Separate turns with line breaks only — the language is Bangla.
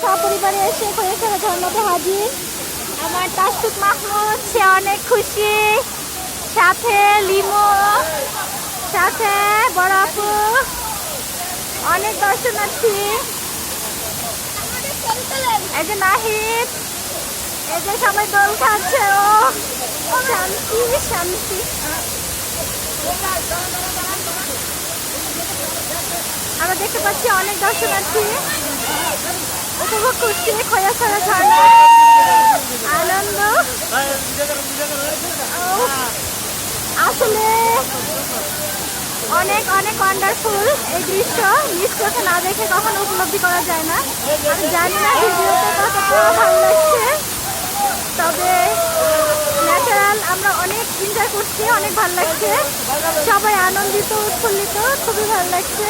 সপরিবারে এসে খৈয়াছড়া ঝর্ণাতে হাজির। আমার তাসফিক মাহমুদ, সে অনেক খুশি, সাথে লিমো, সাথে বড় আপু, অনেক দর্শনার্থী। এই যে নাহিদ, এই যে সবাই দোল খাচ্ছে। ও শান্তি শান্তি। আমরা দেখতে পাচ্ছি অনেক দর্শনার্থী উপভোগ করছি খৈয়াছড়া ঝর্ণা আনন্দ। আসলে অনেক অনেক ওয়ান্ডারফুল এই দৃশ্য, নিজ চোখে না দেখে কখনো উপলব্ধি করা যায় না। আমি জানি না ভিডিওতে কতটা ভালো লাগছে, তবে ন্যাচারাল আমরা অনেক এনজয় করছি, অনেক ভালো লাগছে, সবাই আনন্দিত উৎফুল্লিত, খুবই ভালো লাগছে।